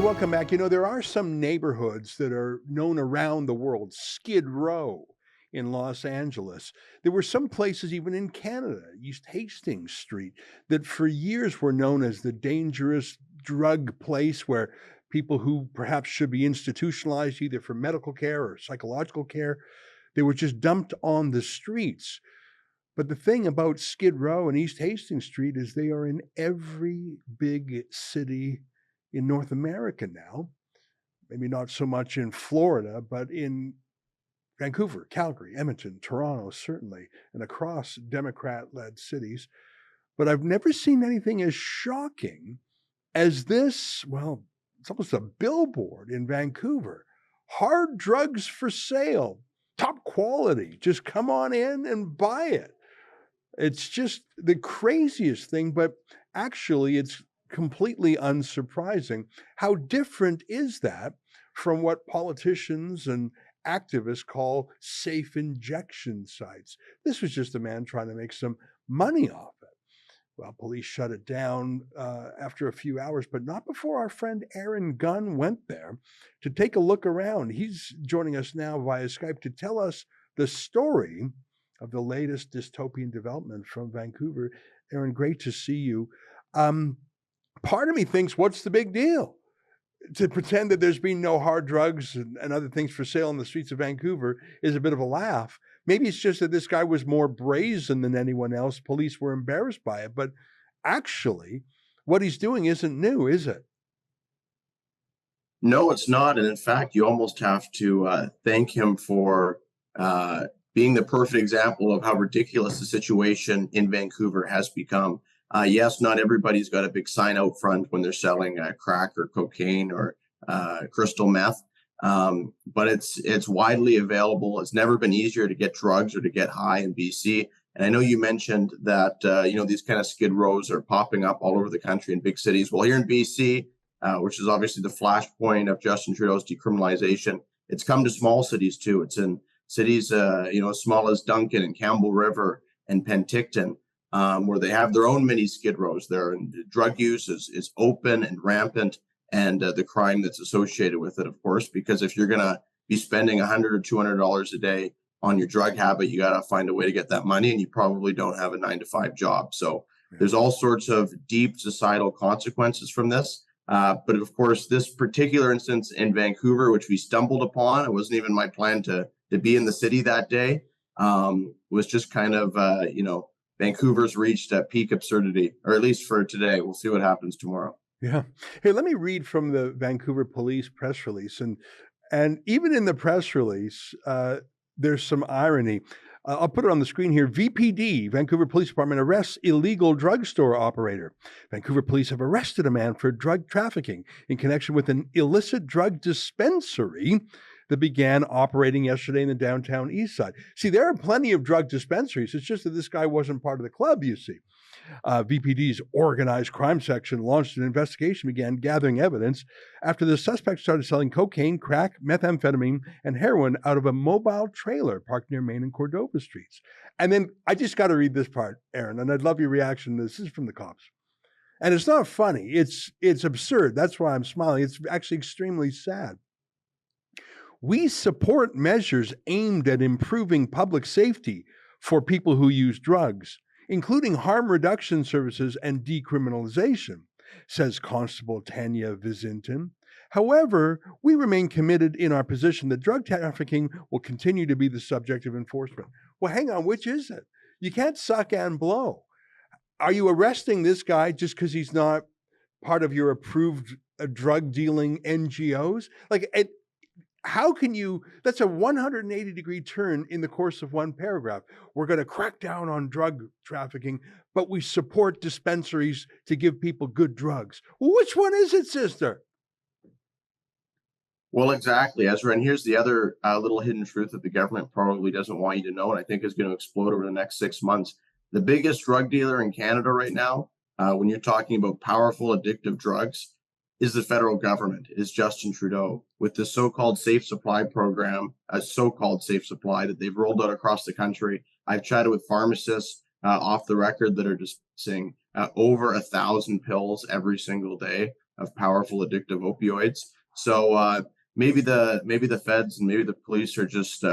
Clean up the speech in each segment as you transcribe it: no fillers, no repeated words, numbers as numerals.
Hey, welcome back. There are some neighborhoods that are known around the world. Skid Row in Los Angeles. There were some places, even in Canada, East Hastings Street, that for years were known as the dangerous drug place where people who perhaps should be institutionalized either for medical care or psychological care, they were just dumped on the streets. But the thing about Skid Row and East Hastings Street is they are in every big city in North America now. Maybe not so much in Florida, but in Vancouver, Calgary, Edmonton, Toronto, certainly, and across Democrat-led cities. But I've never seen anything as shocking as this. Well, it's almost a billboard in Vancouver. Hard drugs for sale, top quality. Just come on in and buy it. It's just the craziest thing, but actually it's completely unsurprising. How different is that from what politicians and activists call safe injection sites? This was just a man trying to make some money off it. Well, police shut it down after a few hours, but not before our friend Aaron Gunn went there to take a look around. He's joining us now via Skype to tell us the story of the latest dystopian development from Vancouver. Aaron, great to see you. Part of me thinks, what's the big deal? To pretend that there's been no hard drugs and other things for sale in the streets of Vancouver is a bit of a laugh. Maybe it's just that this guy was more brazen than anyone else. Police were embarrassed by it. But actually, what he's doing isn't new, is it? No, it's not. And in fact, you almost have to thank him for being the perfect example of how ridiculous the situation in Vancouver has become. Yes, not everybody's got a big sign out front when they're selling crack or cocaine or crystal meth, but it's widely available. It's never been easier to get drugs or to get high in BC. And I know you mentioned that these kind of skid rows are popping up all over the country in big cities. Well, here in BC, which is obviously the flashpoint of Justin Trudeau's decriminalization, it's come to small cities too. It's in cities, as small as Duncan and Campbell River and Penticton, where they have their own mini skid rows there. And drug use is open and rampant, and the crime that's associated with it, of course, because if you're going to be spending $100 or $200 a day on your drug habit, you got to find a way to get that money, and you probably don't have a 9-to-5 job. So there's all sorts of deep societal consequences from this. But of course, this particular instance in Vancouver, which we stumbled upon, it wasn't even my plan to be in the city that day, was just kind of, Vancouver's reached a peak absurdity, or at least for today. We'll see what happens tomorrow. Yeah. Hey, let me read from the Vancouver police press release. And even in the press release, there's some irony. I'll put it on the screen here. VPD, Vancouver Police Department, arrests illegal drugstore operator. Vancouver police have arrested a man for drug trafficking in connection with an illicit drug dispensary that began operating yesterday in the downtown east side. See, there are plenty of drug dispensaries. It's just that this guy wasn't part of the club, you see. VPD's organized crime section launched an investigation, began gathering evidence after the suspect started selling cocaine, crack, methamphetamine, and heroin out of a mobile trailer parked near Main and Cordova streets. And then I just got to read this part, Aaron, and I'd love your reaction to this. This is from the cops. And it's not funny. It's absurd. That's why I'm smiling. It's actually extremely sad. We support measures aimed at improving public safety for people who use drugs, including harm reduction services and decriminalization, says Constable Tanya Vizinton. However, we remain committed in our position that drug trafficking will continue to be the subject of enforcement. Well, hang on, which is it? You can't suck and blow. Are you arresting this guy just because he's not part of your approved drug dealing NGOs? How can you, that's a 180-degree turn in the course of one paragraph. We're going to crack down on drug trafficking, but we support dispensaries to give people good drugs. Well, which one is it, sister? Well, exactly, Ezra. And here's the other little hidden truth that the government probably doesn't want you to know, and I think is going to explode over the next 6 months. The biggest drug dealer in Canada right now, when you're talking about powerful addictive drugs, is the federal government, is Justin Trudeau, with the so-called safe supply program, a so-called safe supply that they've rolled out across the country. I've chatted with pharmacists off the record that are dispensing over 1,000 pills every single day. of powerful addictive opioids. So maybe the feds and maybe the police are just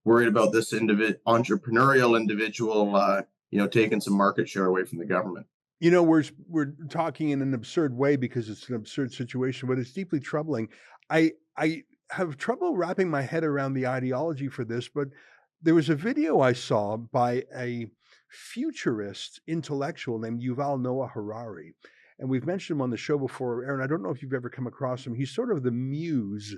worried about this entrepreneurial individual, taking some market share away from the government. We're talking in an absurd way because it's an absurd situation, but it's deeply troubling. I have trouble wrapping my head around the ideology for this, but there was a video I saw by a futurist intellectual named Yuval Noah Harari, and we've mentioned him on the show before. Aaron, I don't know if you've ever come across him. He's sort of the muse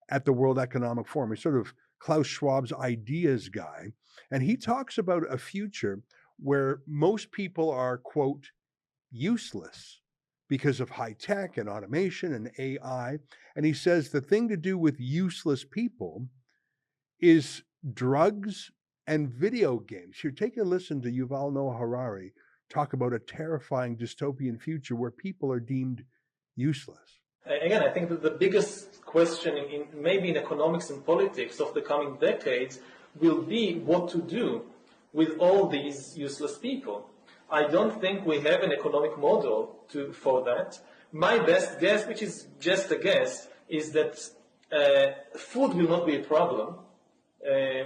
at the World Economic Forum. He's sort of Klaus Schwab's ideas guy, and he talks about a future where most people are, quote, useless because of high tech and automation and AI. And he says the thing to do with useless people is drugs and video games. Here, take a listen to Yuval Noah Harari talk about a terrifying dystopian future where people are deemed useless. Again, I think that the biggest question maybe in economics and politics of the coming decades will be what to do with all these useless people. I don't think we have an economic model for that. My best guess, which is just a guess, is that food will not be a problem.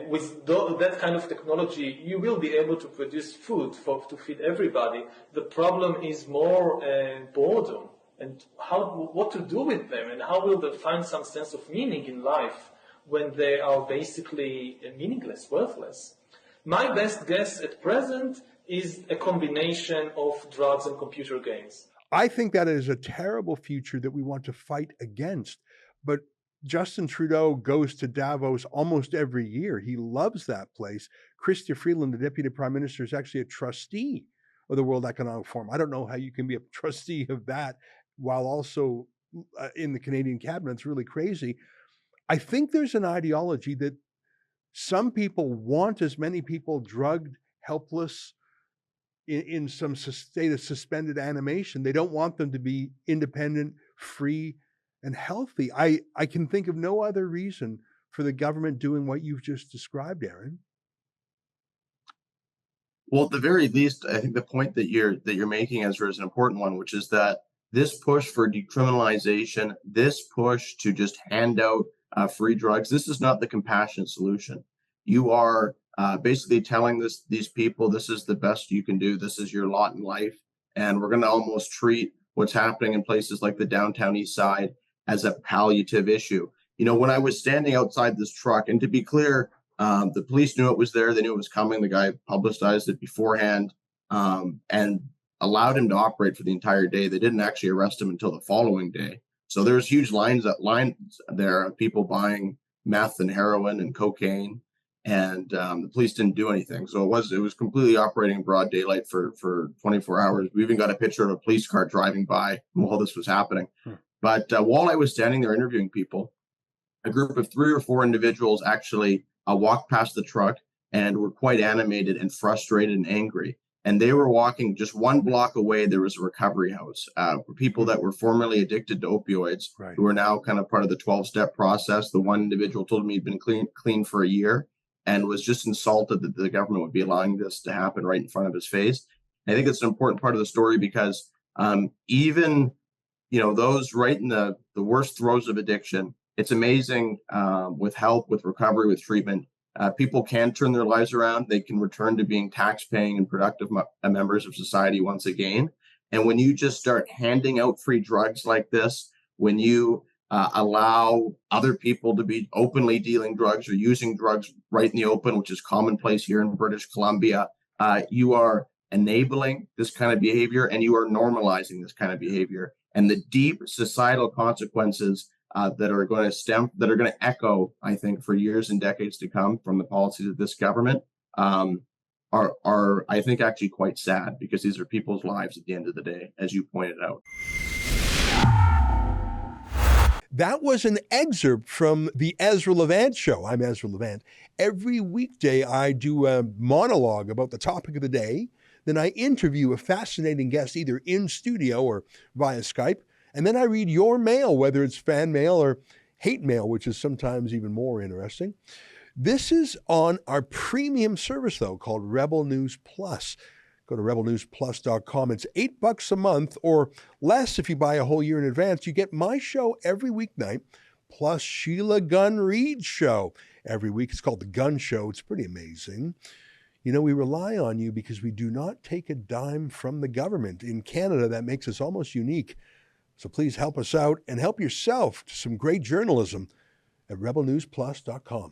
With that kind of technology, you will be able to produce food to feed everybody. The problem is more boredom and what to do with them, and how will they find some sense of meaning in life when they are basically meaningless, worthless. My best guess at present is a combination of drugs and computer games. I think that is a terrible future that we want to fight against. But Justin Trudeau goes to Davos almost every year. He loves that place. Chrystia Freeland, the Deputy Prime Minister, is actually a trustee of the World Economic Forum. I don't know how you can be a trustee of that while also in the Canadian cabinet. It's really crazy. I think there's an ideology that some people want as many people drugged, helpless, in some state of suspended animation. They don't want them to be independent, free, and healthy. I can think of no other reason for the government doing what you've just described, Aaron. Well, at the very least, I think the point that you're making, Ezra, is an important one, which is that this push for decriminalization, this push to just hand out free drugs, this is not the compassionate solution. You are basically telling these people, this is the best you can do. This is your lot in life. And we're going to almost treat what's happening in places like the downtown east side as a palliative issue. When I was standing outside this truck, and to be clear, the police knew it was there. They knew it was coming. The guy publicized it beforehand and allowed him to operate for the entire day. They didn't actually arrest him until the following day. So there's huge lines there of people buying meth and heroin and cocaine. And the police didn't do anything. So it was completely operating in broad daylight for 24 hours. We even got a picture of a police car driving by while this was happening. But while I was standing there interviewing people, a group of 3 or 4 individuals actually walked past the truck and were quite animated and frustrated and angry. And they were walking just 1 block away. There was a recovery house for people that were formerly addicted to opioids, right, who are now kind of part of the 12-step process. The one individual told me he'd been clean for a year and was just insulted that the government would be allowing this to happen right in front of his face. And I think it's an important part of the story because even those right in the worst throes of addiction, it's amazing with help, with recovery, with treatment, people can turn their lives around. They can return to being tax-paying and productive members of society once again. And when you just start handing out free drugs like this, when you allow other people to be openly dealing drugs or using drugs right in the open, which is commonplace here in British Columbia, you are enabling this kind of behavior and you are normalizing this kind of behavior. And the deep societal consequences that are going to echo, I think, for years and decades to come from the policies of this government are I think, actually quite sad, because these are people's lives at the end of the day, as you pointed out. That was an excerpt from the Ezra Levant show. I'm Ezra Levant. Every weekday, I do a monologue about the topic of the day. Then I interview a fascinating guest, either in studio or via Skype. And then I read your mail, whether it's fan mail or hate mail, which is sometimes even more interesting. This is on our premium service, though, called Rebel News Plus. Go to rebelnewsplus.com. It's $8 a month or less if you buy a whole year in advance. You get my show every weeknight, plus Sheila Gunn Reid's show every week. It's called The Gunn Show. It's pretty amazing. You know, we rely on you because we do not take a dime from the government. In Canada, that makes us almost unique. So please help us out and help yourself to some great journalism at rebelnewsplus.com.